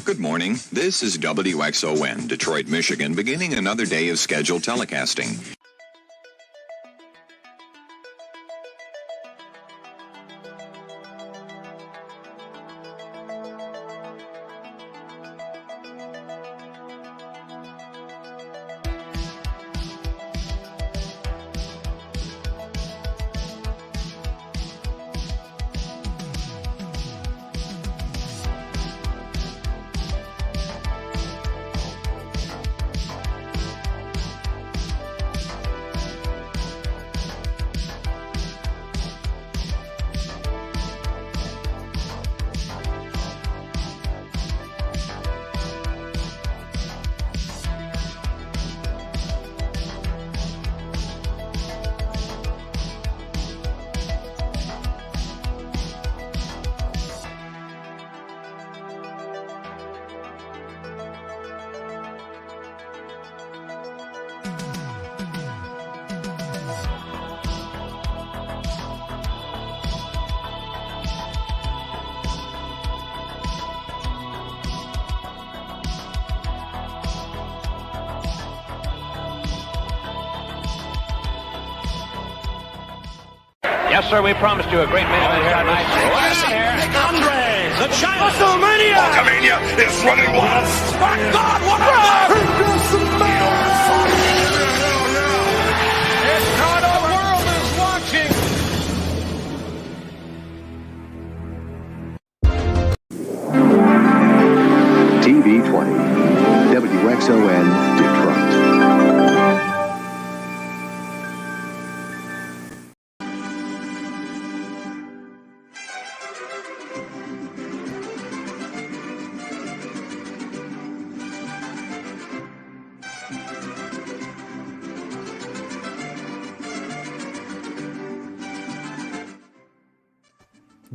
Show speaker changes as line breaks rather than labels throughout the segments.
Good morning. This is WXON, Detroit, Michigan, beginning another day of scheduled telecasting.
Yes, sir, we promised you a great man tonight.
Andre, the China WrestleMania!
Hulkamania is running wild.
My God, what a It's how the world is watching.
TV 20, WXON, Detroit.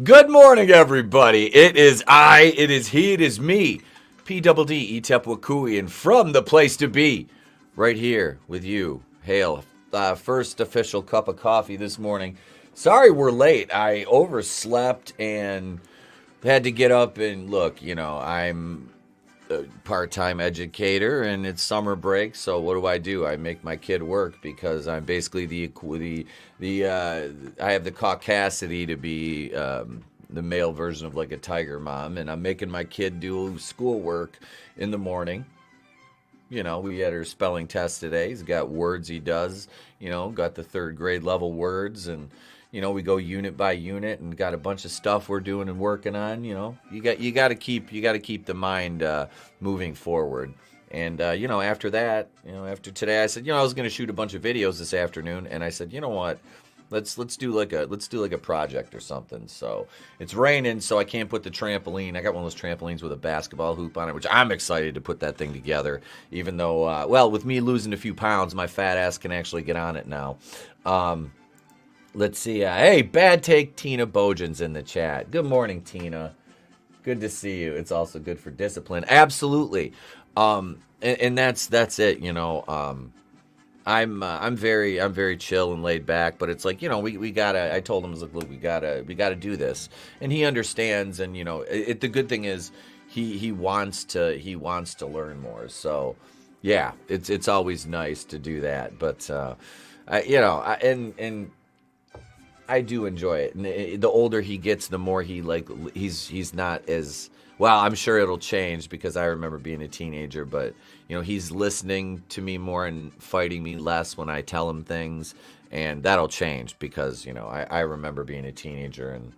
Good morning, everybody. It is I, it is he, it is me, P-double-D, Etep Wakui, and from the place to be, right here with you. Hail, first official cup of coffee this morning. Sorry we're late. I overslept and had to get up and look, you know, I'm a part-time educator and it's summer break, so what do? I make my kid work because I'm basically I have the caucasity to be the male version of like a tiger mom, and I'm making my kid do schoolwork in the morning. You know, we had her spelling test today. He's got words he does, you know, got the 3rd grade level words, and you know, we go unit by unit and got a bunch of stuff we're doing and working on. You know, you got to keep the mind moving forward. And you know, after that, you know, after today, I said, you know, I was going to shoot a bunch of videos this afternoon, and I said, you know what, let's do like a project or something. So it's raining, so I can't put the trampoline. I got one of those trampolines with a basketball hoop on it, which I'm excited to put that thing together. Even though, well, with me losing a few pounds, my fat ass can actually get on it now. Let's see. Hey, Bad Take Tina Bojan's in the chat. Good morning, Tina. Good to see you. It's also good for discipline. Absolutely. And that's it. You know, I'm very chill and laid back. But it's like, you know, we gotta. I told him, look, we gotta do this, and he understands. And you know, the good thing is he wants to learn more. So yeah, it's always nice to do that. But you know, and I do enjoy it. And the older he gets, the more he's not as well. I'm sure it'll change because I remember being a teenager, but you know, he's listening to me more and fighting me less when I tell him things, and that'll change because, you know, I remember being a teenager, and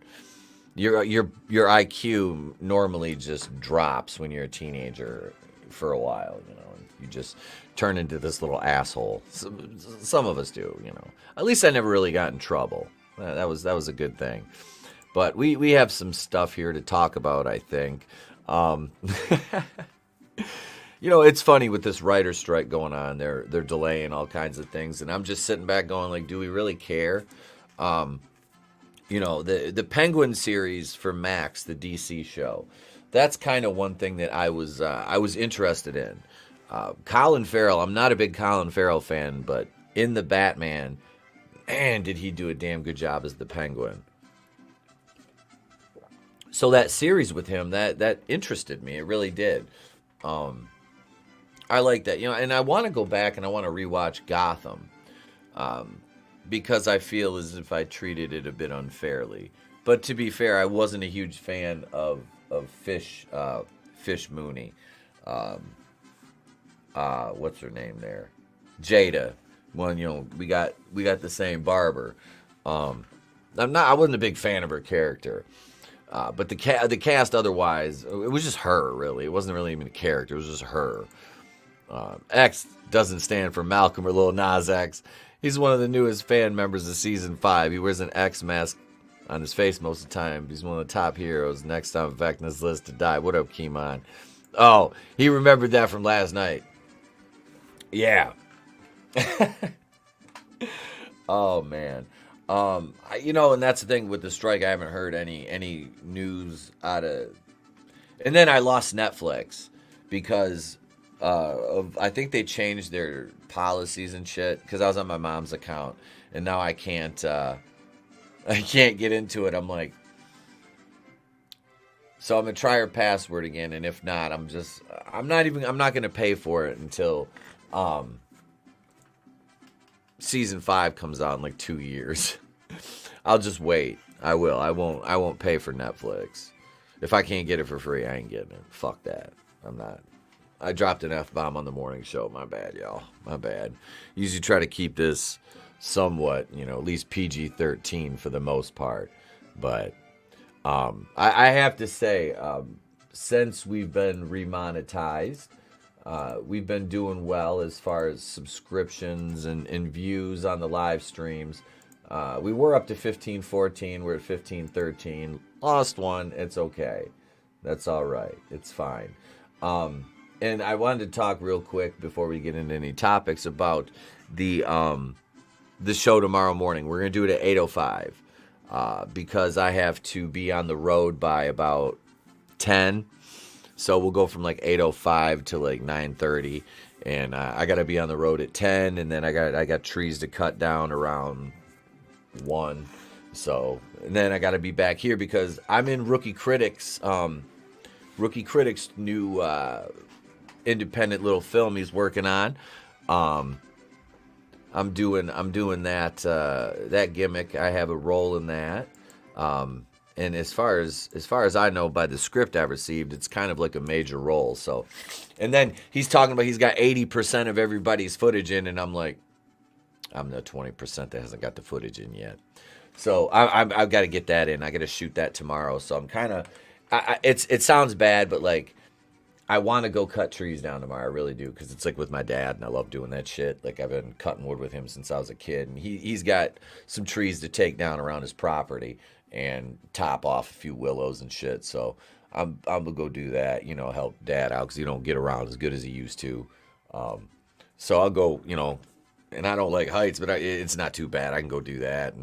your IQ normally just drops when you're a teenager for a while, you know, and you just turn into this little asshole. Some of us do, you know. At least I never really got in trouble. That was a good thing. But we have some stuff here to talk about, I think. You know, it's funny with this writer's strike going on. They're delaying all kinds of things, and I'm just sitting back going, like, do we really care? You know, the Penguin series for Max, the DC show, that's kind of one thing that I was interested in. Colin Farrell, I'm not a big Colin Farrell fan, but in the Batman, man, did he do a damn good job as the Penguin. So that series with him, that interested me. It really did. I like that, and I want to go back and I want to rewatch Gotham, because I feel as if I treated it a bit unfairly. But to be fair, I wasn't a huge fan of Fish Mooney. What's her name there? Jada. Well, we got the same barber. I wasn't a big fan of her character. But the cast otherwise, it was just her, really. It wasn't really even a character. It was just her. X doesn't stand for Malcolm or Lil Nas X. He's one of the newest fan members of Season 5. He wears an X mask on his face most of the time. He's one of the top heroes. Next on Vecna's list to die. What up, Keemon? Oh, he remembered that from last night. Yeah. Oh, man. And that's the thing with the strike. I haven't heard any news out of. And then I lost Netflix because I think they changed their policies and shit. Because I was on my mom's account, and now I can't get into it. I'm like, so I'm gonna try her password again, and if not, I'm not gonna pay for it until Season 5 comes out in like 2 years. I'll just wait. I will. I won't pay for Netflix. If I can't get it for free, I ain't getting it. Fuck that. I'm not. I dropped an F-bomb on the morning show. My bad, y'all. My bad. Usually try to keep this somewhat, at least PG-13 for the most part. But I have to say, since we've been remonetized, we've been doing well as far as subscriptions and views on the live streams. We were up to 15-14. We're at 15-13. Lost one. It's okay. That's all right. It's fine. And I wanted to talk real quick before we get into any topics about the show tomorrow morning. We're going to do it at 8:05 because I have to be on the road by about 10. So we'll go from like 8:05 to like 9:30, and I got to be on the road at 10, and then I got trees to cut down around 1. So, and then I got to be back here because I'm in Rookie Critics' new independent little film he's working on. I'm doing that gimmick. I have a role in that. And as far as I know by the script I received, it's kind of like a major role. So, and then he's talking about he's got 80% of everybody's footage in, and I'm like, I'm the 20% that hasn't got the footage in yet. So I've got to get that in. I got to shoot that tomorrow. So I'm kind of, it sounds bad, but like, I want to go cut trees down tomorrow. I really do, because it's like with my dad, and I love doing that shit. Like I've been cutting wood with him since I was a kid, and he's got some trees to take down around his property and top off a few willows and shit. So I'm gonna go do that. Help Dad out because he don't get around as good as he used to. So I'll go. And I don't like heights, but it's not too bad. I can go do that.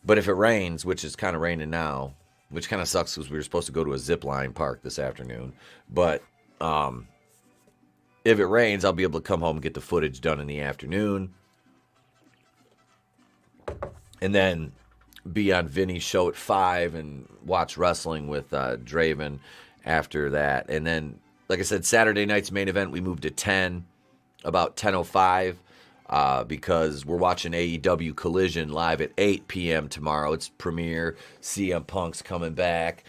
But if it rains, which is kind of raining now, which kind of sucks because we were supposed to go to a zip line park this afternoon. But if it rains, I'll be able to come home and get the footage done in the afternoon. And then be on Vinny's show at 5 and watch wrestling with Draven after that. And then, like I said, Saturday night's main event, we moved to 10, about 10:05. Because we're watching AEW Collision live at 8 p.m. tomorrow. It's premiere. CM Punk's coming back.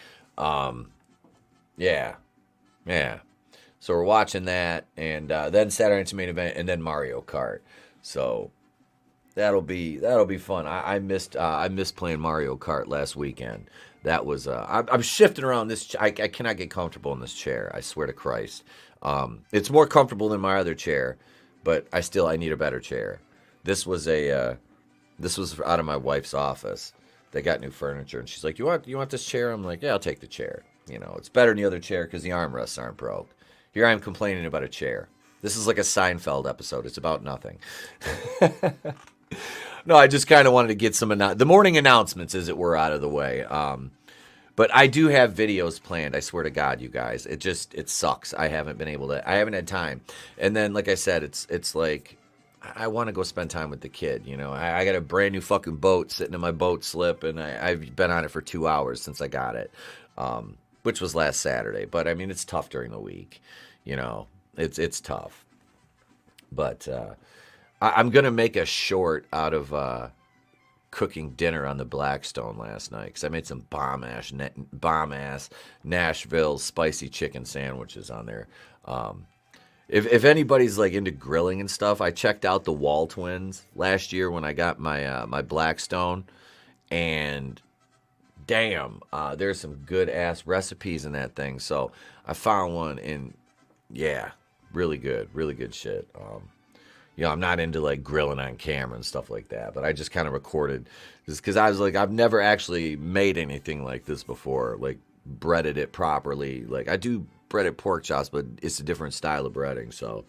Yeah. So we're watching that, and then Saturday night's main event, and then Mario Kart. So that'll be fun. I missed playing Mario Kart last weekend. That was I'm shifting around this. I cannot get comfortable in this chair. I swear to Christ. It's more comfortable than my other chair. But I need a better chair. This was out of my wife's office. They got new furniture, and she's like, "You want this chair?" I'm like, "Yeah, I'll take the chair." It's better than the other chair because the armrests aren't broke. Here I am complaining about a chair. This is like a Seinfeld episode. It's about nothing. No, I just kind of wanted to get the morning announcements, as it were, out of the way. But I do have videos planned. I swear to God, you guys. It sucks. I haven't had time. And then, like I said, it's like, I want to go spend time with the kid. I got a brand new fucking boat sitting in my boat slip, and I've been on it for 2 hours since I got it. which was last Saturday. But I mean, it's tough during the week, you know. It's tough. But I'm gonna make a short out of cooking dinner on the Blackstone last night because I made some bomb ass Nashville spicy chicken sandwiches on there. If anybody's like into grilling and stuff, I checked out the Wall Twins last year when I got my my Blackstone, and damn, there's some good ass recipes in that thing. So I found one, and yeah, really good shit. You know, I'm not into like grilling on camera and stuff like that, but I just kind of recorded just because I was like, I've never actually made anything like this before, like breaded it properly. Like I do breaded pork chops, but it's a different style of breading. So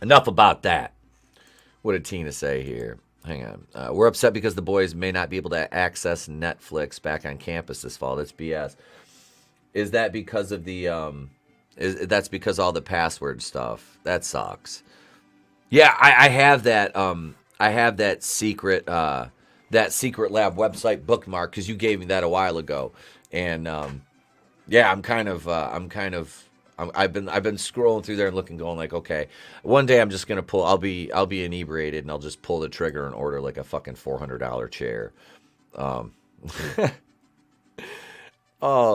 enough about that. What did Tina say here? Hang on. We're upset because the boys may not be able to access Netflix back on campus this fall. That's BS. Is that because of the that's because all the password stuff? That sucks. Yeah, I have that. I have that secret lab website bookmark because you gave me that a while ago, and yeah, I've been scrolling through there and looking, going like, okay, one day I'm just gonna pull. I'll be inebriated and I'll just pull the trigger and order like a fucking $400 chair. Oh,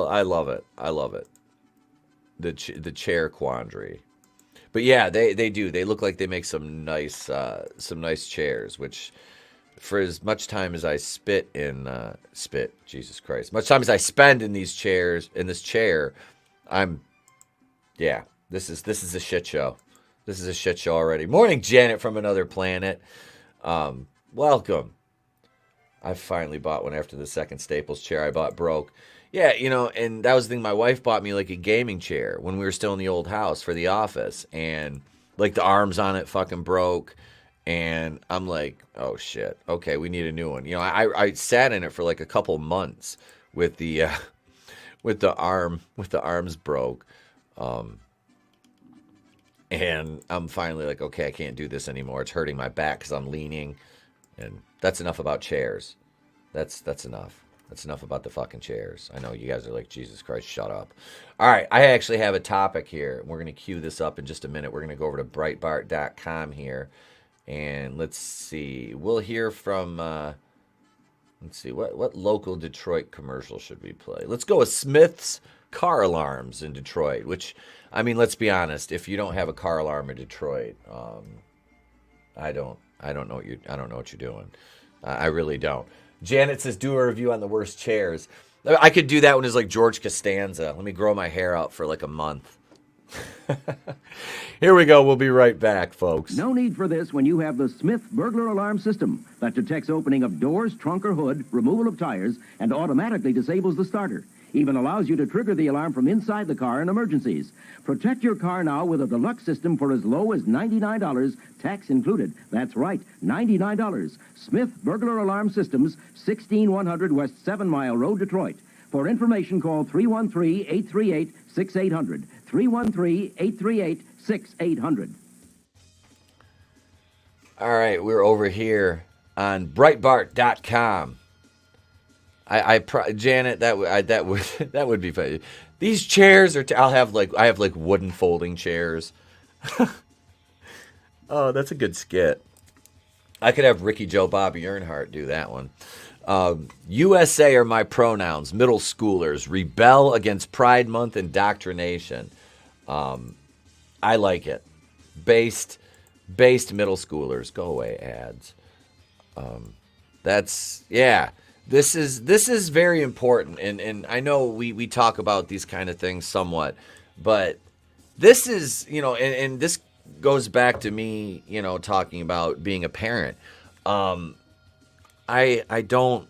I love it. The chair quandary. But yeah, they do. They look like they make some nice chairs, which for as much time as I Jesus Christ, much time as I spend in these chairs, in this chair, this is a shit show. This is a shit show already. Morning, Janet from another planet. Welcome. I finally bought one after the second Staples chair I bought broke. Yeah, you know, and that was the thing. My wife bought me like a gaming chair when we were still in the old house for the office, and like the arms on it fucking broke, and I'm like, oh shit, okay, we need a new one. You know, I sat in it for like a couple months with the arms broke, and I'm finally like, okay, I can't do this anymore. It's hurting my back because I'm leaning, and that's enough about chairs. That's enough. That's enough about the fucking chairs. I know you guys are like, Jesus Christ, shut up. All right, I actually have a topic here. We're going to cue this up in just a minute. We're going to go over to Breitbart.com here. And let's see. We'll hear from, let's see, what local Detroit commercial should we play? Let's go with Smith's Car Alarms in Detroit, which, I mean, let's be honest. If you don't have a car alarm in Detroit, I don't know what you're doing. I really don't. Janet says, do a review on the worst chairs. I could do that one as like George Costanza. Let me grow my hair out for like a month. Here we go. We'll be right back, folks.
No need for this when you have the Smith burglar alarm system that detects opening of doors, trunk, or hood, removal of tires, and automatically disables the starter. Even allows you to trigger the alarm from inside the car in emergencies. Protect your car now with a deluxe system for as low as $99, tax included. That's right, $99. Smith Burglar Alarm Systems, 16100 West 7 Mile Road, Detroit. For information, call 313-838-6800. 313-838-6800.
All right, we're over here on Breitbart.com. Janet, that would be funny. These chairs are. I have like wooden folding chairs. Oh, that's a good skit. I could have Ricky Joe Bobby Earnhardt do that one. USA are my pronouns. Middle schoolers rebel against Pride Month indoctrination. I like it. Based middle schoolers. Go away, ads. This is very important, and I know we talk about these kind of things somewhat, but this is, you know, and this goes back to me, you know, talking about being a parent. I don't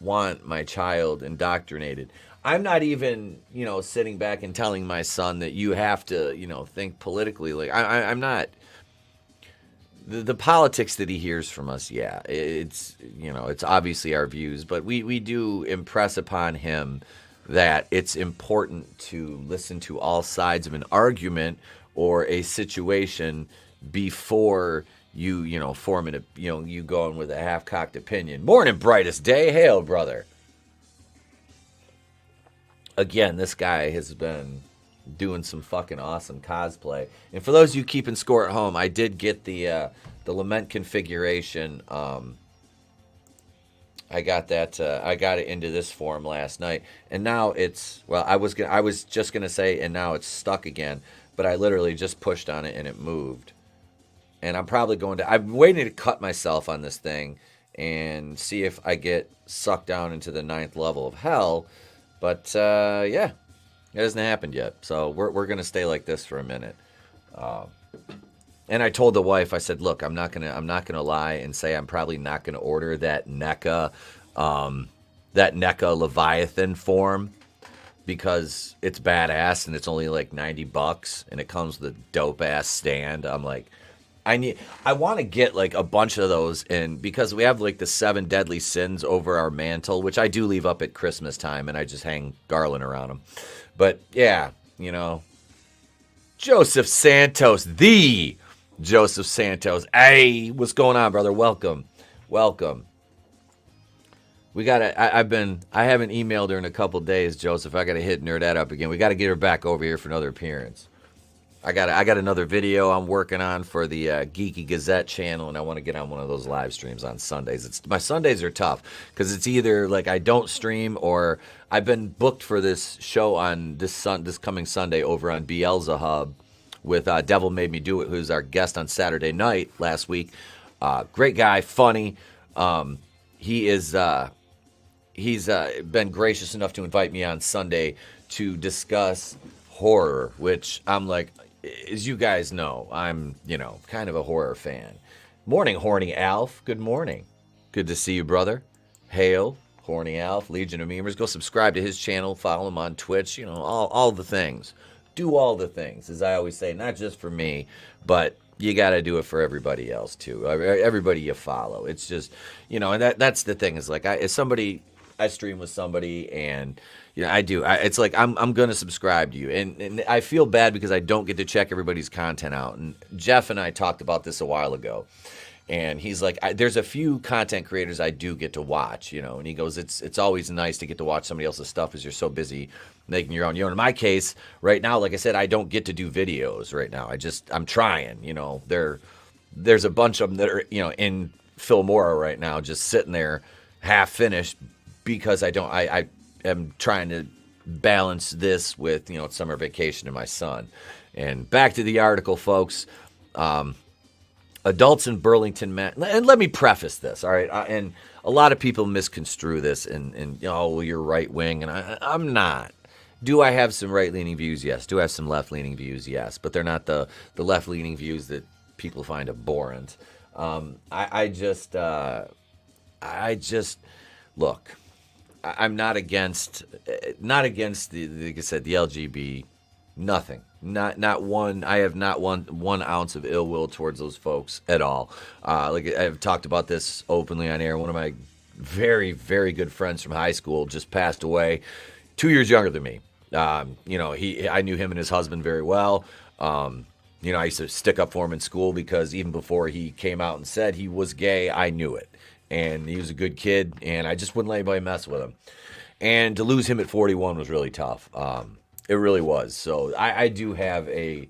want my child indoctrinated. I'm not even, you know, sitting back and telling my son that you have to, you know, think politically. Like I'm not. The politics that he hears from us, yeah, it's, you know, it's obviously our views, but we do impress upon him that it's important to listen to all sides of an argument or a situation before you know, forming a, you know, you going with a half-cocked opinion. Morning, brightest day. Hail, brother. again, this guy has been doing some fucking awesome cosplay. And for those of you keeping score at home, I did get the Lament configuration. I got that. I got it into this form last night, and now it's I was just gonna say, and now it's stuck again. But I literally just pushed on it and it moved. And I'm probably going to. I'm waiting to cut myself on this thing and see if I get sucked down into the 9th level of hell. But yeah, it hasn't happened yet. So we're gonna stay like this for a minute. And I told the wife, I said, look, I'm not gonna lie and say I'm probably not gonna order that NECA Leviathan form, because it's badass and it's only like $90 and it comes with a dope ass stand. I'm like, I want to get like a bunch of those, and because we have like the 7 deadly sins over our mantle, which I do leave up at Christmas time, and I just hang garland around them. But yeah, Joseph Santos, the Joseph Santos. Hey, what's going on, brother? Welcome. We gotta. I haven't emailed her in a couple days, Joseph. I gotta hit Nerdette up again. We gotta get her back over here for another appearance. I got another video I'm working on for the Geeky Gazette channel, and I want to get on one of those live streams on Sundays. My Sundays are tough because it's either like I don't stream, or I've been booked for this show on this coming Sunday over on Beelzehub with Devil Made Me Do It, who's our guest on Saturday night last week. Great guy, funny. He's been gracious enough to invite me on Sunday to discuss horror, which I'm like, as you guys know, I'm, kind of a horror fan. Morning, Horny Alf. Good morning. Good to see you, brother. Hail, Horny Alf, Legion of Memers. Go subscribe to his channel. Follow him on Twitch. All the things. Do all the things, as I always say, not just for me, but you got to do it for everybody else, too. Everybody you follow. It's just, and that's the thing. Is like, I stream with somebody, and I do. It's like I'm gonna subscribe to you, and I feel bad because I don't get to check everybody's content out. And Jeff and I talked about this a while ago, and he's like, there's a few content creators I do get to watch, and he goes, it's always nice to get to watch somebody else's stuff because you're so busy making your own. In my case, right now, like I said, I don't get to do videos right now. I'm trying. There's a bunch of them that are in Filmora right now, just sitting there half finished, because I am trying to balance this with, summer vacation and my son. And back to the article, folks. Adults in Burlington, and let me preface this, all right? And a lot of people misconstrue this and you're right wing, and I'm not. Do I have some right-leaning views? Yes. Do I have some left-leaning views? Yes. But they're not the left-leaning views that people find abhorrent. I just look. I'm not against the like I said, the LGB, nothing, not one. I have not one ounce of ill will towards those folks at all. Like I've talked about this openly on air. One of my very, very good friends from high school just passed away, 2 years younger than me. I knew him and his husband very well. I used to stick up for him in school because even before he came out and said he was gay, I knew it. And he was a good kid, and I just wouldn't let anybody mess with him. And to lose him at 41 was really tough. It really was. So I do have I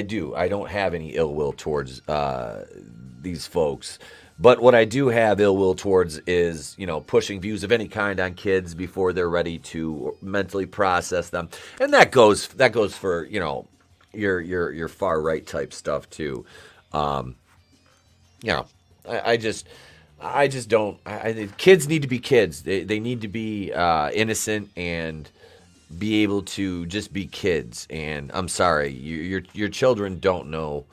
do. I don't have any ill will towards these folks. But what I do have ill will towards is, pushing views of any kind on kids before they're ready to mentally process them. And that goes for, your far right type stuff too. I just don't. Kids need to be kids. They need to be innocent and be able to just be kids. And I'm sorry, your children don't know.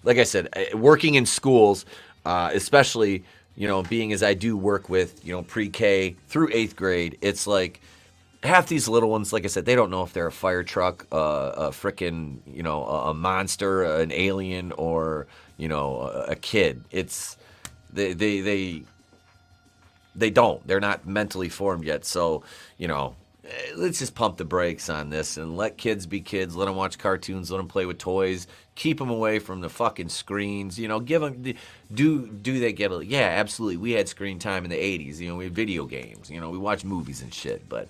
Like I said, working in schools, especially being as I do work with pre-K through 8th grade, it's like half these little ones. Like I said, they don't know if they're a fire truck, a frickin' a monster, an alien, or a kid. It's They don't. They're not mentally formed yet. So, let's just pump the brakes on this and let kids be kids. Let them watch cartoons. Let them play with toys. Keep them away from the fucking screens. Give them. Do they get a? Yeah, absolutely. We had screen time in the 80s. We had video games. We watched movies and shit. But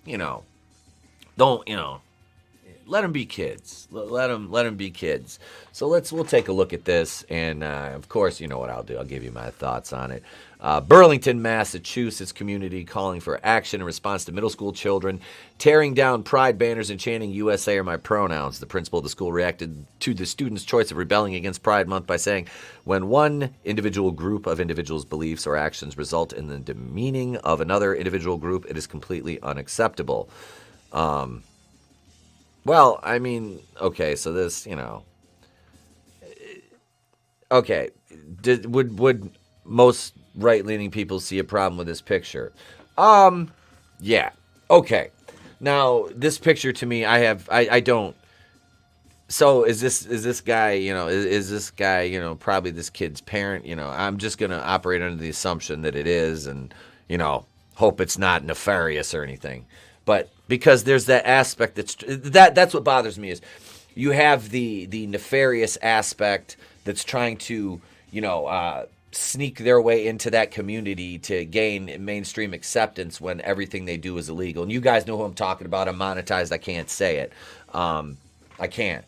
don't, let them be kids. Let them be kids. So we'll take a look at this, and of course, you know what I'll do. I'll give you my thoughts on it. Burlington, Massachusetts community calling for action in response to middle school children tearing down pride banners and chanting "USA are my pronouns." The principal of the school reacted to the students' choice of rebelling against Pride Month by saying, "When one individual group of individuals' beliefs or actions result in the demeaning of another individual group, it is completely unacceptable." Well, I mean, okay, so this, okay, would most right-leaning people see a problem with this picture? Yeah, okay. Now, this picture to me, I don't. So is this guy, is this guy, probably this kid's parent? I'm just gonna operate under the assumption that it is, and hope it's not nefarious or anything. But because there's that aspect that's what bothers me is you have the nefarious aspect that's trying to sneak their way into that community to gain mainstream acceptance when everything they do is illegal. And you guys know who I'm talking about. I'm monetized. I can't say it. I can't.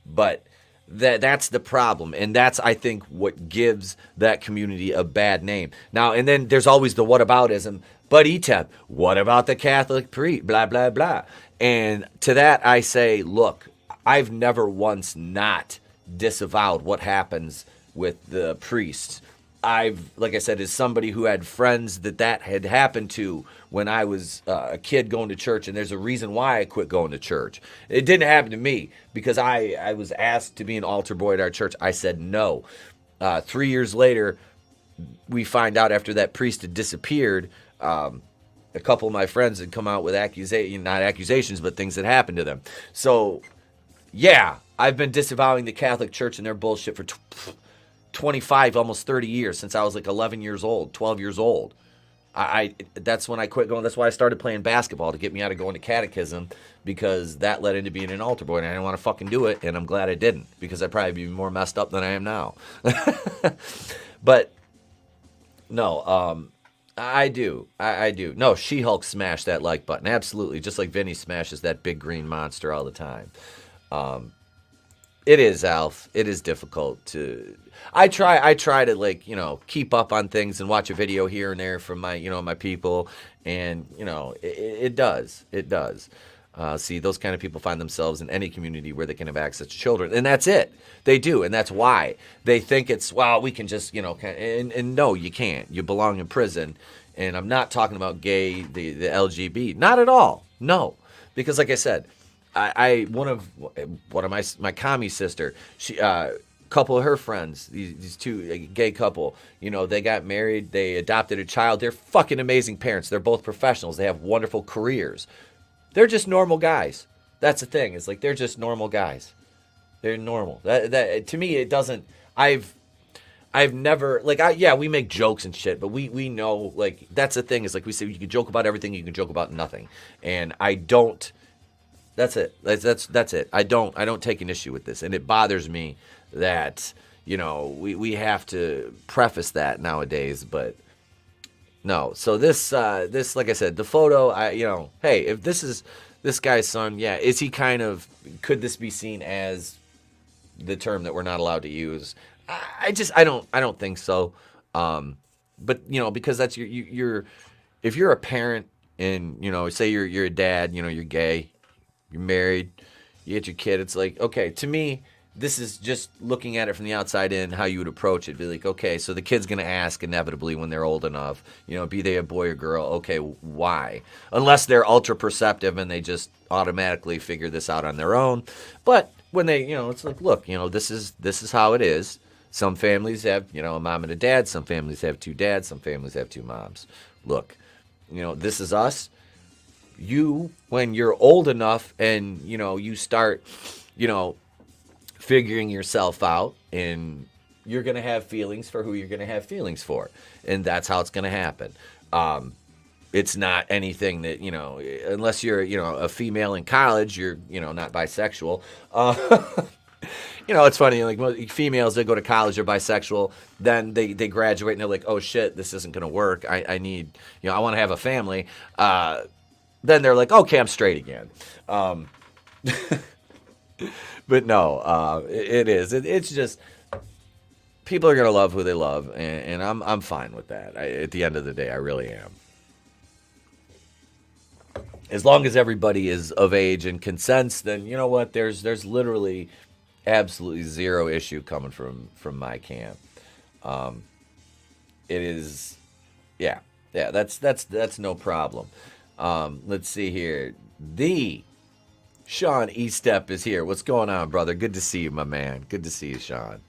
But that's the problem. And that's, I think, what gives that community a bad name. Now, and then there's always the whataboutism. But Etep, what about the Catholic priest? Blah, blah, blah. And to that I say, look, I've never once not disavowed what happens with the priests. Like I said, as somebody who had friends that had happened to when I was a kid going to church, and there's a reason why I quit going to church. It didn't happen to me because I was asked to be an altar boy at our church. I said no. 3 years later, we find out after that priest had disappeared, a couple of my friends had come out with not accusations, but things that happened to them. So, yeah, I've been disavowing the Catholic Church and their bullshit for 25, almost 30 years, since I was like 11 years old, 12 years old. That's when I quit going. That's why I started playing basketball, to get me out of going to catechism, because that led into being an altar boy, and I didn't want to fucking do it, and I'm glad I didn't, because I'd probably be more messed up than I am now. But, no, I do. No, She-Hulk smashed that like button. Absolutely. Just like Vinny smashes that big green monster all the time. It is, Alf. It is difficult to... I try to, keep up on things and watch a video here and there from my, my people. And, it does. It does. See, those kind of people find themselves in any community where they can have access to children. And that's it. They do. And that's why. They think it's, well, we can just, and no, you can't. You belong in prison. And I'm not talking about gay, the LGB. Not at all. No. Because like I said, one of my commie sister, she, couple of her friends, these two, a gay couple, they got married. They adopted a child. They're fucking amazing parents. They're both professionals. They have wonderful careers. They're just normal guys. That's the thing. It's like they're just normal guys. They're normal. That to me, it doesn't. I've never we make jokes and shit, but we know, like, that's the thing. Is like we say, you can joke about everything, you can joke about nothing, and I don't. That's it. That's it. I don't take an issue with this, and it bothers me that we have to preface that nowadays, but. No, so this, like I said, the photo, hey, if this is this guy's son, yeah, is he could this be seen as the term that we're not allowed to use? I don't think so. But, because that's if you're a parent and, say you're a dad, you're gay, you're married, you get your kid, it's like, okay, to me, this is just looking at it from the outside in, how you would approach it. Be like, okay, so the kid's going to ask inevitably when they're old enough, be they a boy or girl, okay, why? Unless they're ultra perceptive and they just automatically figure this out on their own. But when they, it's like, look, this is how it is. Some families have, a mom and a dad. Some families have two dads. Some families have two moms. Look, this is us. You, when you're old enough and, you start, figuring yourself out, and you're going to have feelings for who you're going to have feelings for. And that's how it's going to happen. It's not anything that, unless you're, a female in college, you're, not bisexual. It's funny, like most females, they go to college, they're bisexual, then they graduate and they're like, oh shit, this isn't going to work. I need, I want to have a family. then they're like, okay, I'm straight again. But no, it is. It's just people are gonna love who they love, and I'm fine with that. At the end of the day, I really am. As long as everybody is of age and consents, then you know what? There's literally absolutely zero issue coming from my camp. It is, yeah, that's no problem. Let's see here. The Sean Etep is here. What's going on, brother? Good to see you, my man. Good to see you, Sean.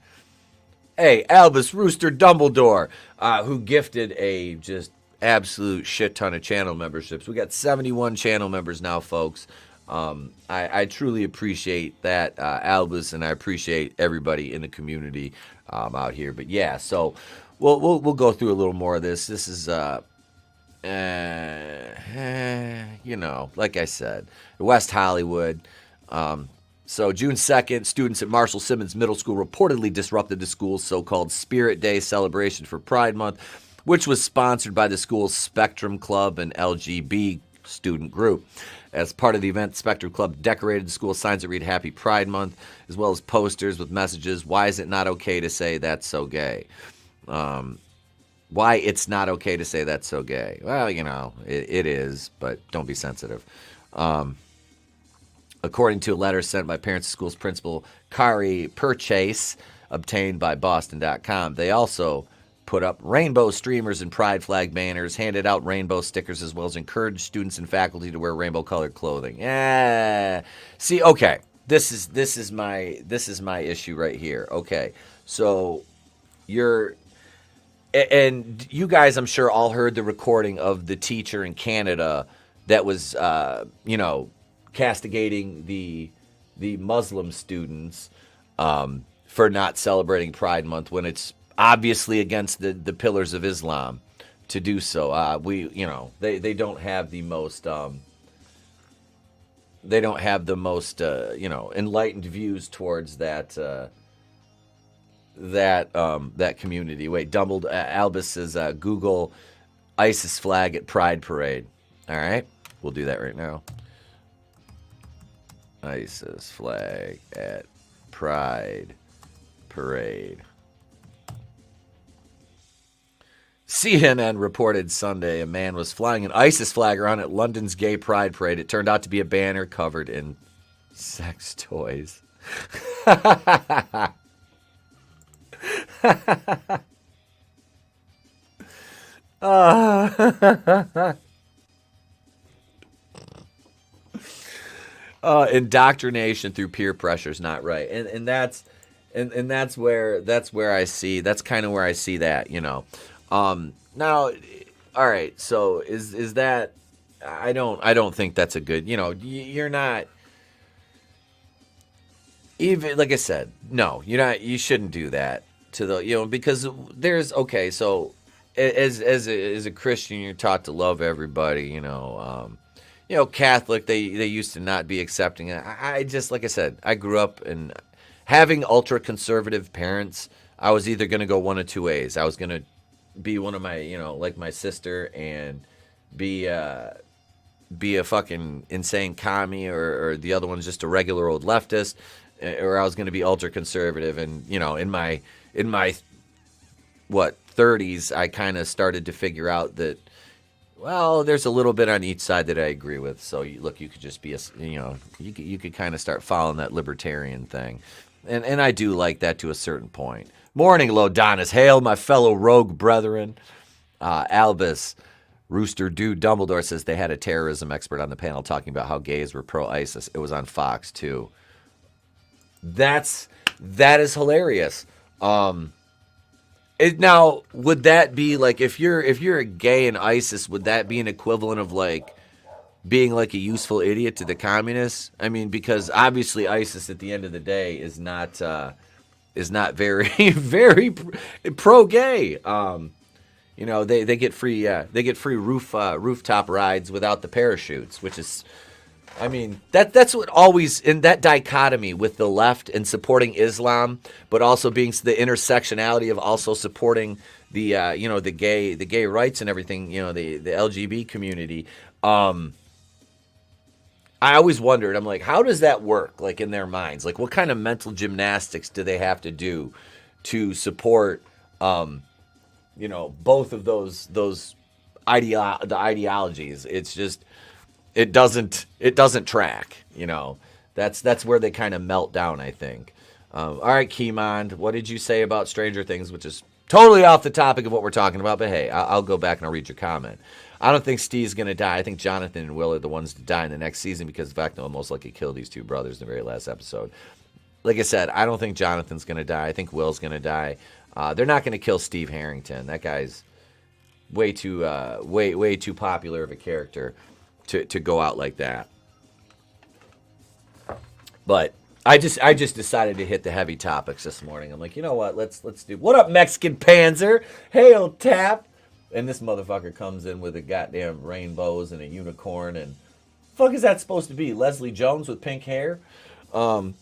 Hey, Albus Rooster Dumbledore, who gifted a just absolute shit ton of channel memberships. We got 71 channel members now, folks. I truly appreciate that, Albus, and I appreciate everybody in the community out here. But yeah, so we'll go through a little more of this. This is like I said, West Hollywood. So June 2nd, students at Marshall Simmons Middle School reportedly disrupted the school's so-called Spirit Day celebration for Pride Month, which was sponsored by the school's Spectrum Club and LGB student group. As part of the event, Spectrum Club decorated the school signs that read Happy Pride Month, as well as posters with messages, why is it not okay to say that's so gay? Why it's not okay to say that's so gay? Well, it is, but don't be sensitive. According to a letter sent by parents to school's principal, Kari Purchase, obtained by Boston.com, they also put up rainbow streamers and pride flag banners, handed out rainbow stickers, as well as encouraged students and faculty to wear rainbow-colored clothing. See, okay, this is my issue right here. Okay, so and you guys, I'm sure, all heard the recording of the teacher in Canada that was, castigating the Muslim students for not celebrating Pride Month when it's obviously against the pillars of Islam to do so. They don't have the most enlightened views towards that community. Wait, Albus says Google ISIS flag at Pride Parade. All right, we'll do that right now. ISIS flag at Pride Parade. CNN reported Sunday a man was flying an ISIS flag around at London's gay pride parade. It turned out to be a banner covered in sex toys. Indoctrination through peer pressure is not right, and that's where I see that. Now, all right. So is that? I don't think that's a good. You're not. Even like I said, no, you're not. You shouldn't do that to the because there's okay. So as a Christian, you're taught to love everybody. Catholic, they used to not be accepting. I just, like I said, I grew up in having ultra-conservative parents. I was either going to go one of two ways. I was going to be one of my, like my sister and be a fucking insane commie, or the other one's just a regular old leftist, or I was going to be ultra-conservative. And, in my 30s, I kind of started to figure out that, well, there's a little bit on each side that I agree with. So, you could just be you could kind of start following that libertarian thing. And I do like that to a certain point. Morning, Lodonis. Hail, my fellow rogue brethren. Albus, Rooster Dude Dumbledore says they had a terrorism expert on the panel talking about how gays were pro-ISIS. It was on Fox, too. That is hilarious. Now, would that be like if you're a gay in ISIS, would that be an equivalent of like being like a useful idiot to the communists? I mean, because obviously ISIS at the end of the day is not very very pro-gay. They get free rooftop rides without the parachutes, which is. I mean, that's what always, in that dichotomy with the left and supporting Islam, but also being the intersectionality of also supporting the, the gay rights and everything, the LGB community. I always wondered, I'm like, how does that work, like, in their minds? Like, what kind of mental gymnastics do they have to do to support, you know, both of those the ideologies? It's just, it doesn't track, you know. That's where they kind of melt down, I think. All right, Keymond, what did you say about Stranger Things, which is totally off the topic of what we're talking about, but hey, I'll go back and I'll read your comment. I don't think Steve's going to die. I think Jonathan and Will are the ones to die in the next season because Vecna will most likely kill these two brothers in the very last episode. Like I said, I don't think Jonathan's going to die. I think Will's going to die. They're not going to kill Steve Harrington. That guy's way too popular of a character to go out like that. But I just decided to hit the heavy topics this morning. I'm like, you know what? Let's do. What up, Mexican Panzer? Hail Tap. And this motherfucker comes in with a goddamn rainbows and a unicorn, and fuck is that supposed to be? Leslie Jones with pink hair? Fucking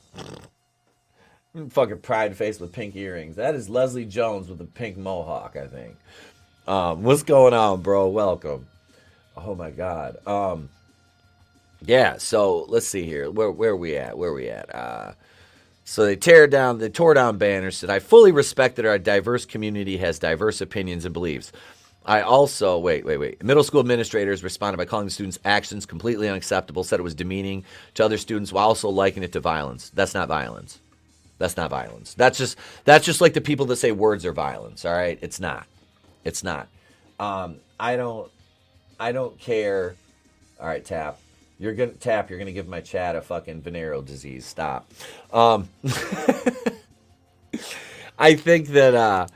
pride face with pink earrings. That is Leslie Jones with a pink mohawk, I think. What's going on, bro? Welcome. Oh my god. Yeah, so let's see here. Where are we at? So they tore down banners, said, I fully respect that our diverse community has diverse opinions and beliefs. I also, wait. Middle school administrators responded by calling the students' actions completely unacceptable, said it was demeaning to other students while also likening it to violence. That's not violence. That's not violence. That's just like the people that say words are violence, all right? It's not. I don't care. All right, Tap. You're gonna give my chat a fucking venereal disease. Stop. I think that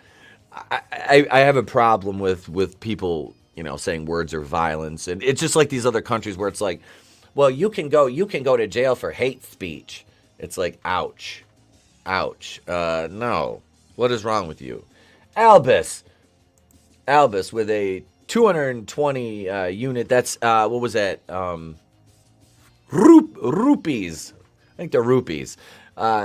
I have a problem with people, you know, saying words are violence, and it's just like these other countries where it's like, well, you can go to jail for hate speech. It's like, ouch. No, what is wrong with you, Albus with a 220 unit. That's what was that? Rupees. I think they're rupees.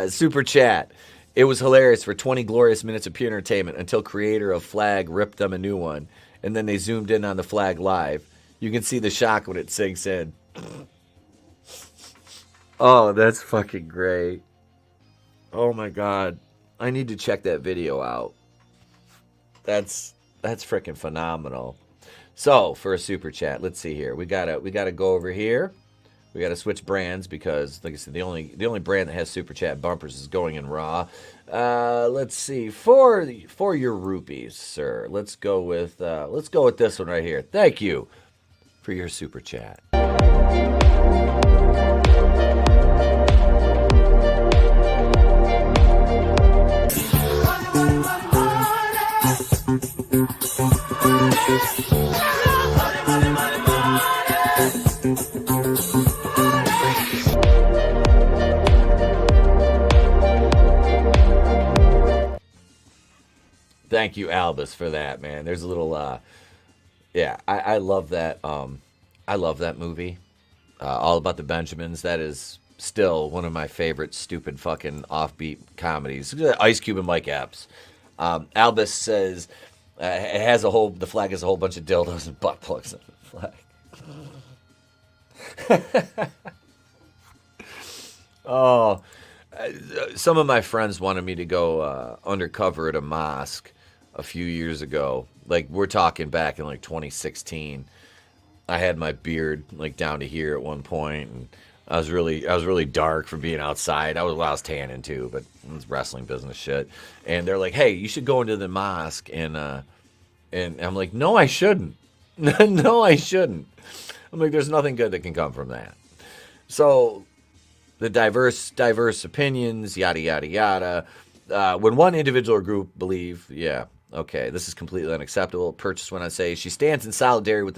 Super chat. It was hilarious for 20 glorious minutes of pure entertainment until creator of Flag ripped them a new one, and then they zoomed in on the Flag live. You can see the shock when it sinks in. Oh, that's fucking great. Oh my god. I need to check that video out. That's freaking phenomenal. So, for a super chat, let's see here. We gotta go over here. We got to switch brands because, like I said, the only brand that has super chat bumpers is Going in Raw. Let's see, for your rupees, sir. Let's go with this one right here. Thank you for your super chat. Thank you, Albus, for that, man. There's a little, yeah, I love that. I love that movie. All About the Benjamins. That is still one of my favorite stupid fucking offbeat comedies. Ice Cube and Mike Epps. Albus says the flag has a whole bunch of dildos and butt plugs on the flag. Oh, some of my friends wanted me to go undercover at a mosque a few years ago. Like, we're talking back in like 2016. I had my beard like down to here at one point, and I was really dark from being outside. I was tanning too, but it was wrestling business shit. And they're like, "Hey, you should go into the mosque," and I'm like, "No, I shouldn't. No, I shouldn't." I'm like, "There's nothing good that can come from that." So the diverse opinions, yada yada yada. When one individual or group believe, yeah, okay, this is completely unacceptable. Purchase when I say she stands in solidarity with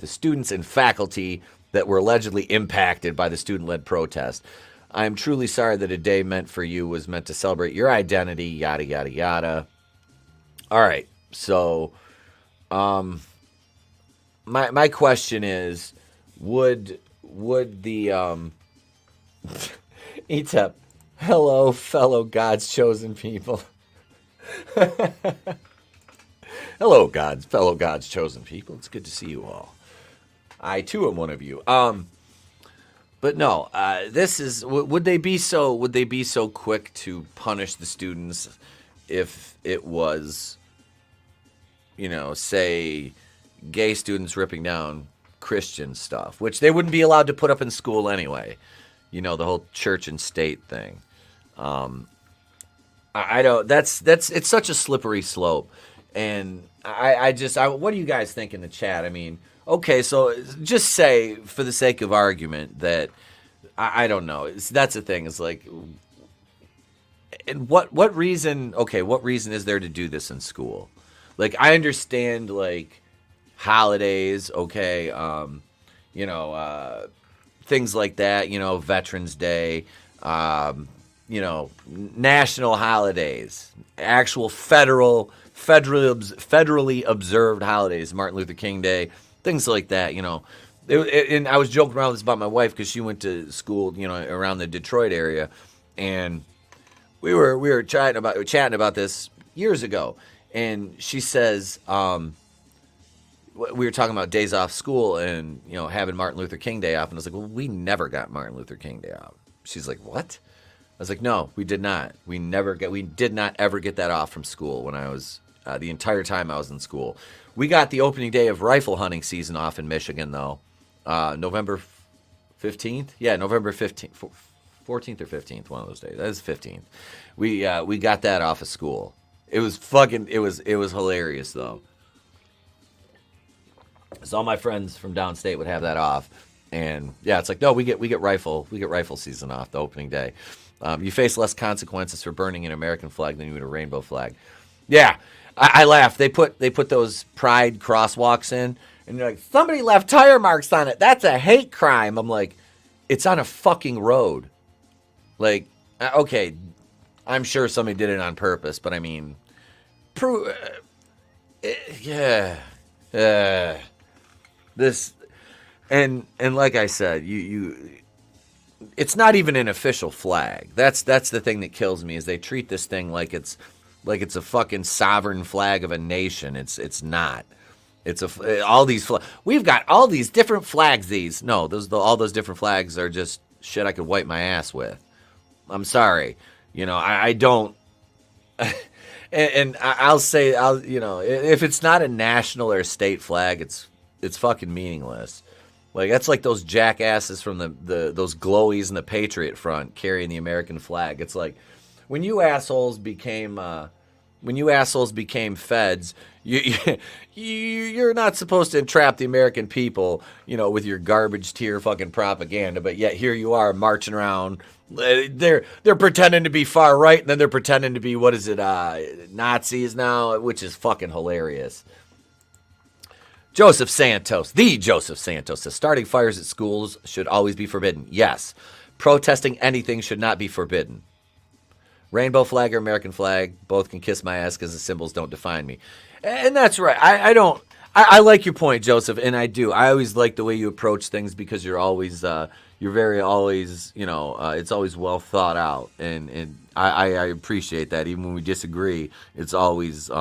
the students and faculty that were allegedly impacted by the student-led protest. I am truly sorry that a day meant for you was meant to celebrate your identity, yada yada yada. All right, so my question is, would the Etep, hello, fellow God's chosen people. Hello, fellow God's chosen people. It's good to see you all. I too am one of you. But no, this is. Would they be so quick to punish the students if it was, say, gay students ripping down Christian stuff, which they wouldn't be allowed to put up in school anyway. The whole church and state thing. I don't. It's such a slippery slope, and I what do you guys think in the chat? I mean, okay, so just say for the sake of argument that I don't know. That's the thing. It's like, and what reason? Okay, what reason is there to do this in school? Like, I understand like holidays, okay, things like that. Veterans Day. National holidays, actual federally observed holidays, Martin Luther King Day, things like that. And I was joking around with this about my wife because she went to school, around the Detroit area, and we were chatting about this years ago, and she says we were talking about days off school and having Martin Luther King Day off, and I was like, well, we never got Martin Luther King Day off. She's like, what? I was like, no, we did not. We did not ever get that off from school when I was, the entire time I was in school. We got the opening day of rifle hunting season off in Michigan, though. November 15th? Yeah, November 15th. 14th or 15th, one of those days. That was 15th. We got that off of school. It was hilarious, though. So all my friends from downstate would have that off. And yeah, it's like, no, we get rifle season off, the opening day. You face less consequences for burning an American flag than you would a rainbow flag. Yeah, I laugh. They put those pride crosswalks in, and they're like, somebody left tire marks on it. That's a hate crime. I'm like, it's on a fucking road. Like, okay, I'm sure somebody did it on purpose, but I mean, this, and like I said, you. It's not even an official flag. That's the thing that kills me, is they treat this thing like it's a fucking sovereign flag of a nation. It's not. It's all these we've got all these different flags. All those different flags are just shit I could wipe my ass with. I'm sorry, I don't. and I'll say if it's not a national or state flag, it's fucking meaningless. Like, that's like those jackasses from those glowies in the Patriot Front carrying the American flag. It's like, when you assholes became feds, you're not supposed to entrap the American people, with your garbage tier fucking propaganda. But yet here you are marching around. They're pretending to be far right, and then they're pretending to be Nazis now, which is fucking hilarious. Joseph Santos says, starting fires at schools should always be forbidden. Yes. Protesting anything should not be forbidden. Rainbow flag or American flag, both can kiss my ass because the symbols don't define me. And that's right. I like your point, Joseph, and I do. I always like the way you approach things because you're always, it's always well thought out. And I appreciate that. Even when we disagree, it's always,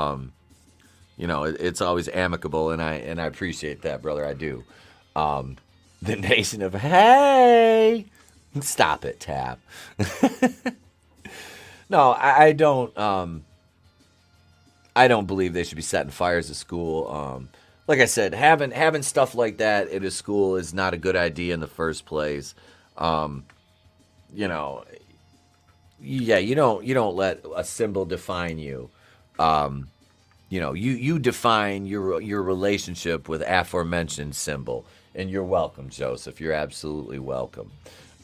it's always amicable, and I appreciate that, brother. I do. The nation of hey, stop it, Tap. No, I don't. I don't believe they should be setting fires at school. Like I said, having stuff like that at a school is not a good idea in the first place. You don't let a symbol define you. You define your relationship with aforementioned symbol, and you're welcome, Joseph. You're absolutely welcome.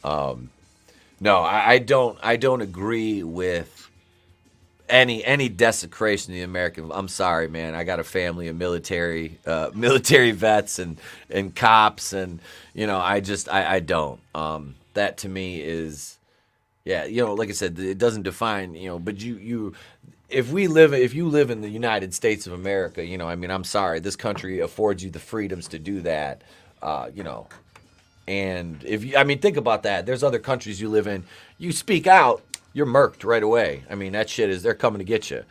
No, I don't agree with any desecration of the American. I'm sorry, man. I got a family of military vets and cops, and I don't. That to me is, yeah, like I said, it doesn't define, but if you live in the United States of America, I'm sorry, this country affords you the freedoms to do that, and think about that. There's other countries you live in, you speak out, you're murked right away. That shit they're coming to get you.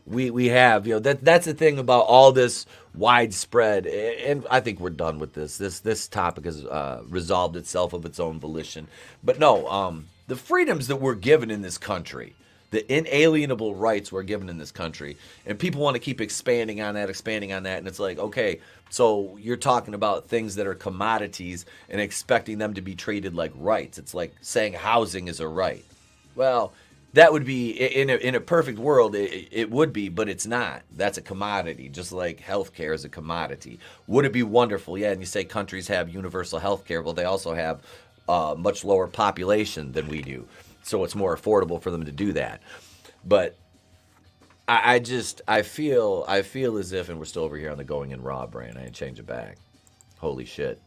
we have, that's the thing about all this widespread, and I think we're done with this. This topic has resolved itself of its own volition. But no, the freedoms that we're given in this country, the inalienable rights we're given in this country, and people want to keep expanding on that, and it's like, okay, so you're talking about things that are commodities and expecting them to be treated like rights. It's like saying housing is a right. Well, that would be, in a perfect world, it would be, but it's not. That's a commodity, just like healthcare is a commodity. Would it be wonderful? Yeah, and you say countries have universal healthcare. Well, they also have much lower population than we do, so it's more affordable for them to do that. But I feel as if, and we're still over here on the Going in Raw brain. I ain't change it back. Holy shit.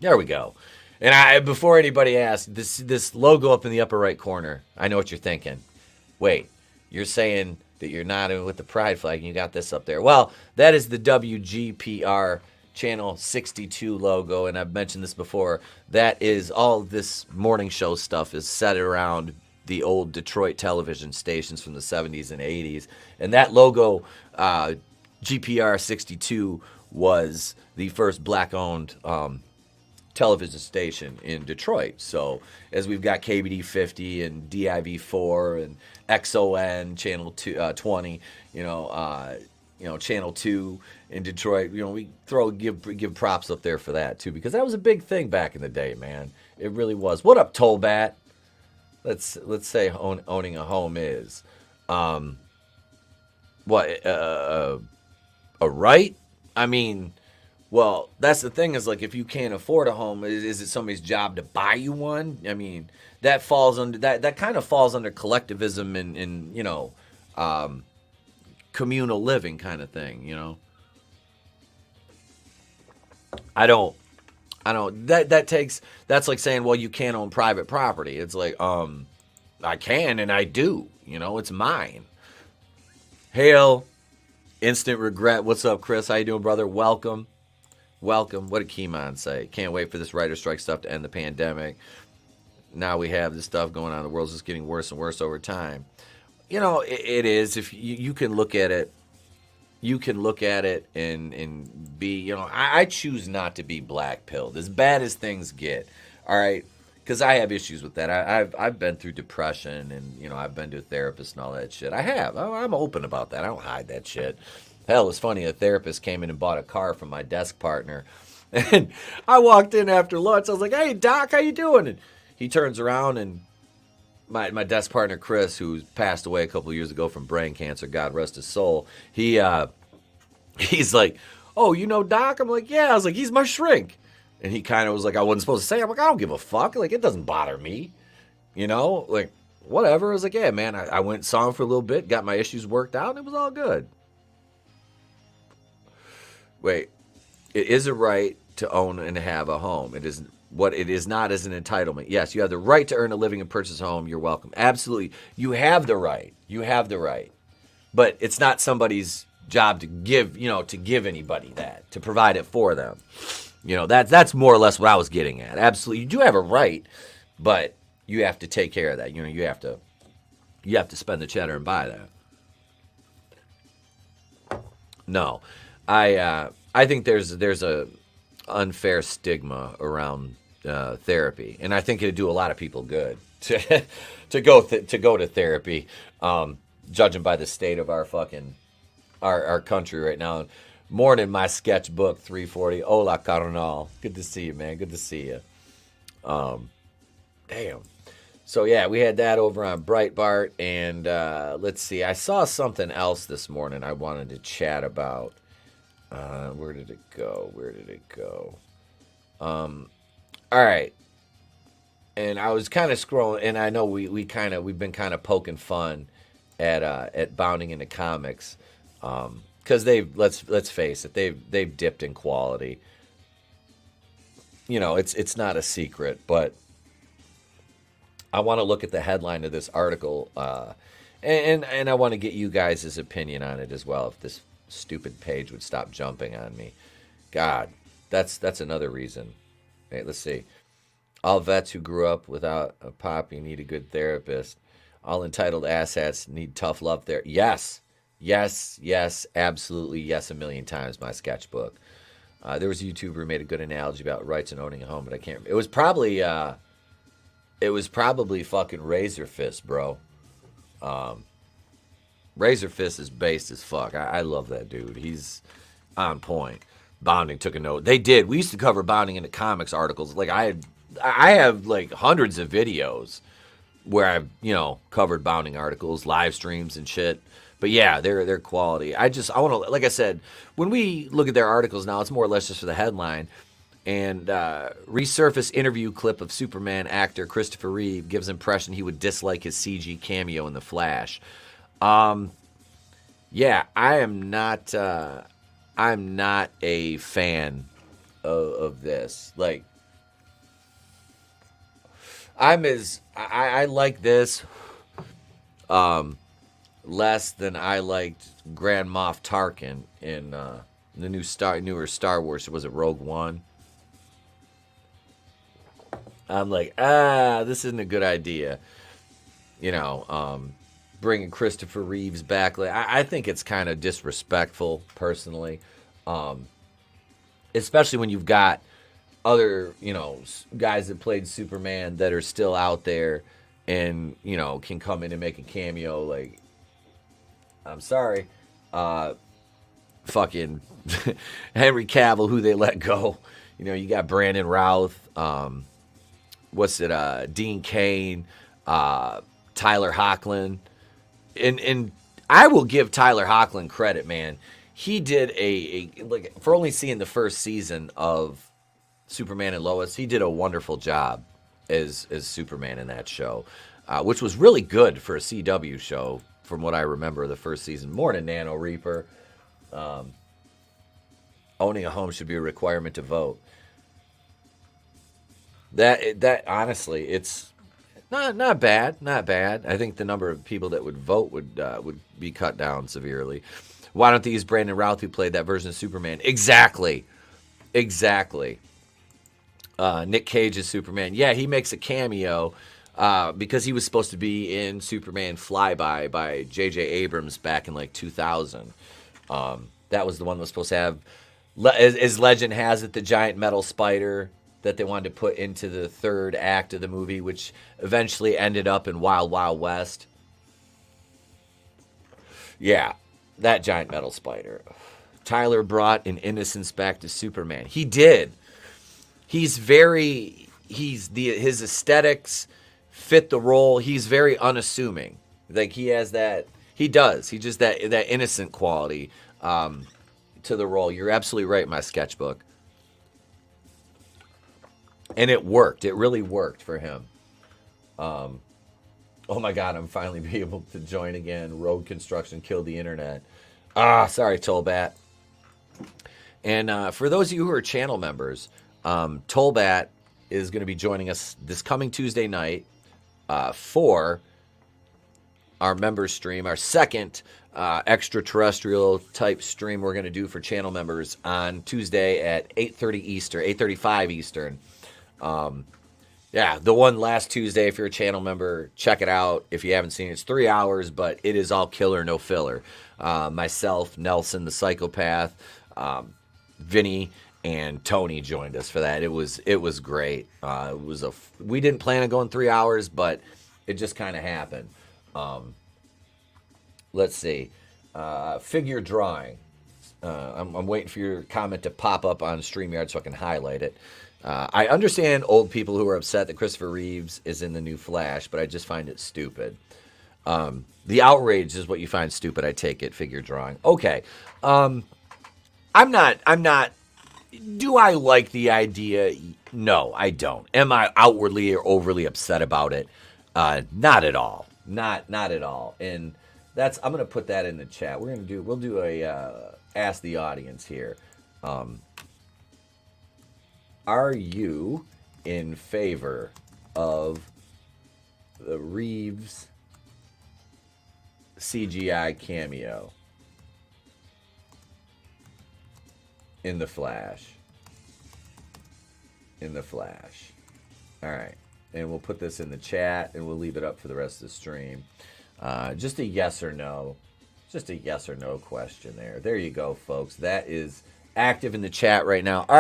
There we go. And before anybody asks, this logo up in the upper right corner, I know what you're thinking. Wait, you're saying that you're not with the pride flag and you got this up there. Well, that is the WGPR Channel 62 logo, and I've mentioned this before. That is all this morning show stuff is set around the old Detroit television stations from the 70s and 80s. And that logo, GPR 62, was the first black-owned television station in Detroit. So as we've got KBD 50 and DIV 4 and XON channel 20, channel 2 in Detroit, we give props up there for that too, because that was a big thing back in the day, man. It really was. What up, Tollbat? Let's say owning a home is a right? I mean, well, that's the thing, is like, if you can't afford a home, is it somebody's job to buy you one? I mean, that falls under that kind of falls under collectivism and communal living kind of thing, that's like saying, well, you can't own private property. It's like, I can and I do, it's mine. Hail, instant regret. What's up, Chris? How you doing, brother? Welcome. What did Keymon say? Can't wait for this writer strike stuff to end the pandemic. Now we have this stuff going on. The world's just getting worse and worse over time. It is. If you can look at it, and be, I choose not to be black-pilled, as bad as things get, all right? Because I have issues with that. I've been through depression, and, I've been to a therapist and all that shit. I have. I'm open about that. I don't hide that shit. Hell, it's funny, a therapist came in and bought a car from my desk partner, and I walked in after lunch. I was like, hey, Doc, how you doing? And he turns around, and my desk partner, Chris, who passed away a couple of years ago from brain cancer, God rest his soul, he's like, oh, Doc? I'm like, yeah. I was like, he's my shrink. And he kind of was like, I wasn't supposed to say. I'm like, I don't give a fuck. Like, it doesn't bother me. Like, whatever. I was like, yeah, man. I went and saw him for a little bit, got my issues worked out, and it was all good. Wait, it is a right to own and have a home. It is what it is not as an entitlement. Yes, you have the right to earn a living and purchase a home. You're welcome. Absolutely. You have the right. But it's not somebody's job to give anybody that, to provide it for them. That's more or less what I was getting at. Absolutely. You do have a right, but you have to take care of that. You have to spend the cheddar and buy that. No. I think there's a unfair stigma around therapy, and I think it'd do a lot of people good to go to therapy. Judging by the state of our country right now. Morning, my sketchbook 340. Hola, carnal. Good to see you, man. Good to see you. Damn. So yeah, we had that over on Breitbart, and let's see. I saw something else this morning I wanted to chat about. Where did it go? All right. And I was kind of scrolling, and I know we've been kind of poking fun at Bounding into Comics, because let's face it, they've dipped in quality. It's not a secret, but I want to look at the headline of this article, and I want to get you guys' opinion on it as well. If this stupid page would stop jumping on me, God, that's another reason. Hey, let's see. All vets who grew up without a poppy need a good therapist. All entitled asshats need tough love there. Yes. Yes, yes, absolutely yes, a million times, my sketchbook. There was a YouTuber who made a good analogy about rights and owning a home, but I can't. It was probably fucking Razor Fist, bro. Razor Fist is based as fuck. I love that dude. He's on point. Bounding took a note. They did. We used to cover Bounding in the comics articles. Like I have like hundreds of videos where I've, covered Bounding articles, live streams and shit. But yeah, they're quality. I want to, like I said, when we look at their articles now, it's more or less just for the headline. And resurface interview clip of Superman actor Christopher Reeve gives impression he would dislike his CG cameo in The Flash. Yeah, I'm not a fan of this. Like, I like this less than I liked Grand Moff Tarkin in the newer Star Wars. Was it Rogue One? I'm like, this isn't a good idea. Bringing Christopher Reeves back. Like, I think it's kind of disrespectful, personally. Especially when you've got other, guys that played Superman that are still out there and, can come in and make a cameo. Like, I'm sorry. Fucking Henry Cavill, who they let go. You got Brandon Routh. Dean Cain, Tyler Hoechlin. And I will give Tyler Hoechlin credit, man. He did for only seeing the first season of Superman and Lois, he did a wonderful job as Superman in that show, which was really good for a CW show, from what I remember the first season. More than Nano Reaper. Owning a home should be a requirement to vote. That honestly, it's not bad. I think the number of people that would vote would be cut down severely. Why don't they use Brandon Routh, who played that version of Superman? Exactly. Nick Cage is Superman. Yeah, he makes a cameo because he was supposed to be in Superman Flyby by J.J. Abrams back in like 2000. That was the one that was supposed to have, as legend has it, the giant metal spider that they wanted to put into the third act of the movie, which eventually ended up in Wild Wild West. Yeah, that giant metal spider. Tyler brought an innocence back to Superman. He did. His aesthetics fit the role. He's very unassuming. Like, he has that. He does. He just that innocent quality to the role. You're absolutely right, my sketchbook. And it worked. It really worked for him. Oh my God, I'm finally be able to join again. Road construction killed the internet. Sorry, Tolbat. And for those of you who are channel members, Tolbat is going to be joining us this coming Tuesday night for our members stream, our second extraterrestrial type stream we're going to do for channel members on Tuesday at 8:30 Eastern, 8:35 Eastern. Yeah, the one last Tuesday, if you're a channel member, check it out. If you haven't seen it, it's 3 hours, but it is all killer, no filler. Myself, Nelson the Psychopath, Vinny, and Tony joined us for that. It was great. We didn't plan on going 3 hours, but it just kind of happened. Let's see. Figure drawing. I'm waiting for your comment to pop up on StreamYard so I can highlight it. I understand old people who are upset that Christopher Reeves is in the new Flash, but I just find it stupid. The outrage is what you find stupid, I take it, figure drawing. Okay. I'm not. Do I like the idea? No, I don't. Am I outwardly or overly upset about it? Not at all. Not at all. And I'm going to put that in the chat. We'll do a ask the audience here. Are you in favor of the Reeves CGI cameo in the Flash? All right. and we'll put this in the chat, and we'll leave it up for the rest of the stream. Just a yes or no. Just a yes or no question there. There you go, folks. That is active in the chat right now. All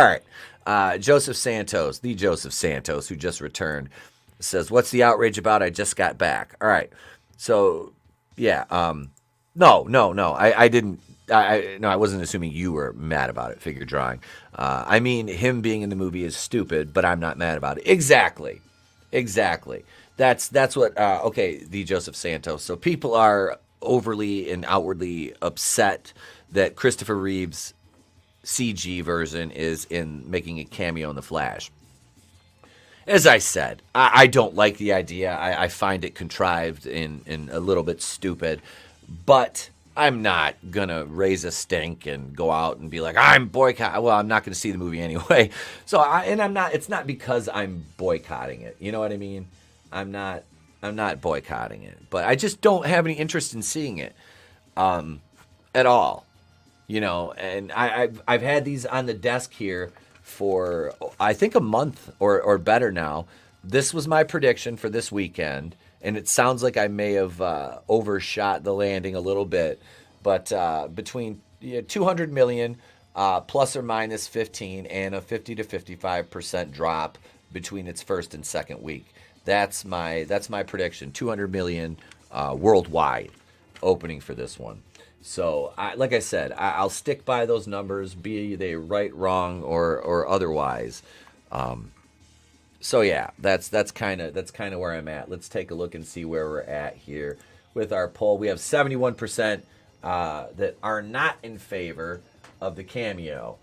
right. Joseph Santos, the Joseph Santos, who just returned, says, what's the outrage about? I just got back. All right. So, yeah. No. I didn't. I wasn't assuming you were mad about it, figure drawing. I mean, him being in the movie is stupid, but I'm not mad about it. Exactly. That's what, okay, the Joseph Santos. So people are overly and outwardly upset that Christopher Reeve's CG version is in making a cameo in The Flash. As I said, I don't like the idea. I find it contrived and a little bit stupid, but I'm not going to raise a stink and go out and be like, I'm boycotting. Well, I'm not going to see the movie anyway. So, it's not because I'm boycotting it. You know what I mean? I'm not boycotting it, but I just don't have any interest in seeing it, at all. You know, and I've had these on the desk here for, I think, a month or better now. This was my prediction for this weekend, and it sounds like I may have overshot the landing a little bit, but between 200 million plus or minus 15 and a 50 to 55% drop between its first and second week. That's my prediction. 200 million worldwide opening for this one. So, like I said, I'll stick by those numbers, be they right, wrong, or otherwise. So yeah, that's kind of where I'm at. Let's take a look and see where we're at here with our poll. We have 71% that are not in favor of the cameo.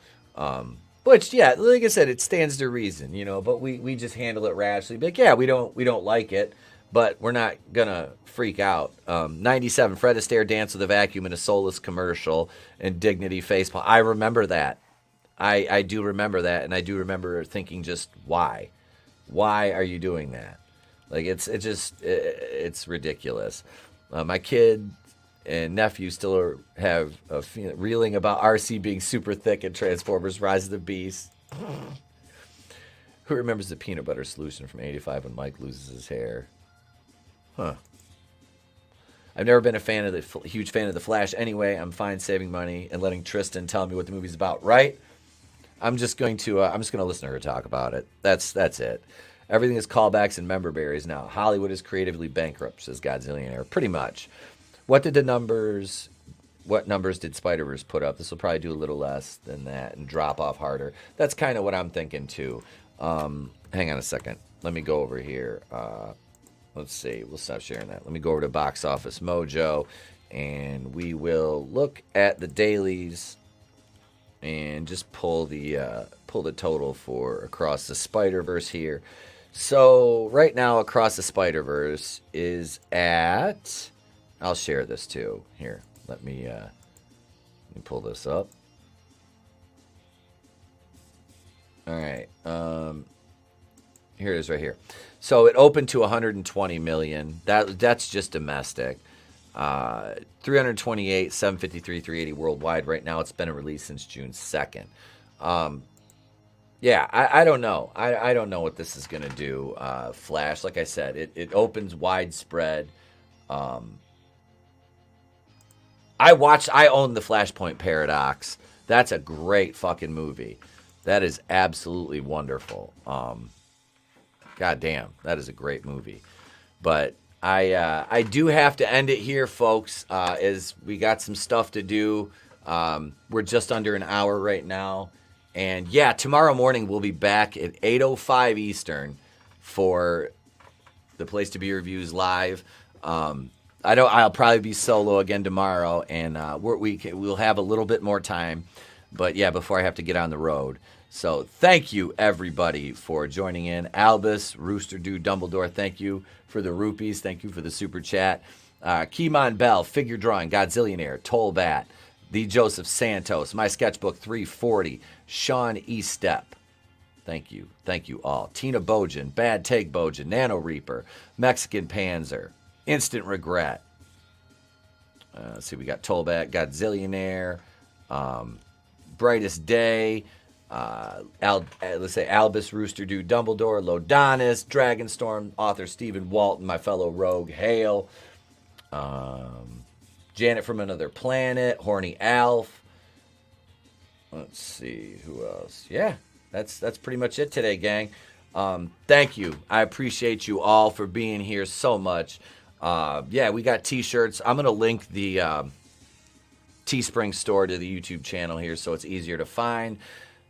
Which, yeah, like I said, it stands to reason, you know. But we just handle it rashly. But yeah, we don't like it, but we're not gonna freak out. 97, Fred Astaire danced with a vacuum in a soulless commercial and Dignity facepalm. I remember that. I do remember that, and I do remember thinking, just why? Why are you doing that? Like, it's ridiculous. My kid and nephew still have a reeling about RC being super thick in Transformers Rise of the Beast. Who remembers the peanut butter solution from 85 when Mike loses his hair? Huh. I've never been a huge fan of The Flash anyway. I'm fine saving money and letting Tristan tell me what the movie's about, right? I'm just going to listen to her talk about it. That's it. Everything is callbacks and member berries now. Hollywood is creatively bankrupt, says Godzillionaire. Pretty much. What numbers did Spider-Verse put up? This will probably do a little less than that and drop off harder. That's kind of what I'm thinking too. Hang on a second. Let me go over here. Let's see. We'll stop sharing that. Let me go over to Box Office Mojo, and we will look at the dailies and just pull the total for Across the Spider-Verse here. So right now, Across the Spider-Verse is at... I'll share this too. Here, let me pull this up. All right. Here it is right here. So it opened to 120 million. That's just domestic. 328, 753, 380 worldwide. Right now, it's been a release since June 2nd. Yeah, I don't know. I don't know what this is going to do. Flash, like I said, it opens widespread. I own the Flashpoint Paradox. That's a great fucking movie. That is absolutely wonderful. God damn, that is a great movie. But I do have to end it here, folks, as we got some stuff to do. We're just under an hour right now. And yeah, tomorrow morning we'll be back at 8:05 Eastern for the Place to Be Reviews live. I'll probably be solo again tomorrow, and we'll have a little bit more time. But yeah, before I have to get on the road. So thank you, everybody, for joining in. Albus, Rooster Dude, Dumbledore, thank you for the rupees. Thank you for the super chat. Keemon Bell, Figure Drawing, Godzillionaire, Tollbat, The Joseph Santos, My Sketchbook 340, Sean Estep. Thank you. Thank you all. Tina Bojan, Bad Take Bojan, Nano Reaper, Mexican Panzer, Instant Regret. Let's see, we got Tollbat, Godzillionaire, Brightest Day, let's say Albus, Rooster Dude, Dumbledore, Lodonis, Dragonstorm, author Stephen Walton, my fellow rogue Hale, Janet from Another Planet, Horny Alf. Let's see who else. Yeah, that's pretty much it today, gang. Thank you. I appreciate you all for being here so much. Yeah, we got t-shirts. I'm gonna link the Teespring store to the YouTube channel here so it's easier to find.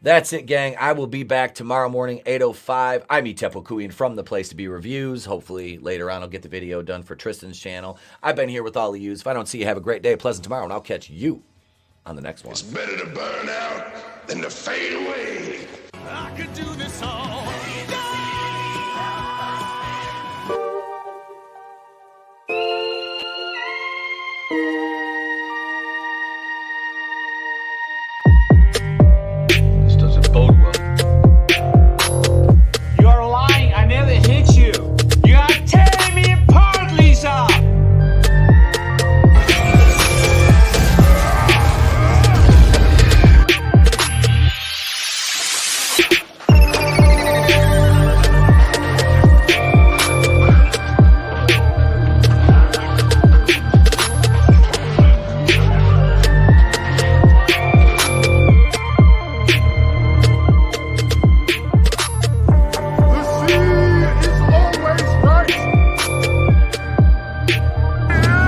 That's it, gang. I will be back tomorrow morning, 8:05. I'm Etep Okuian from The Place to Be Reviews. Hopefully later on I'll get the video done for Tristan's channel. I've been here with all of you. If I don't see you, have a great day, pleasant tomorrow, and I'll catch you on the next one.
It's better to burn out than to fade away.
I could do this all.
Day.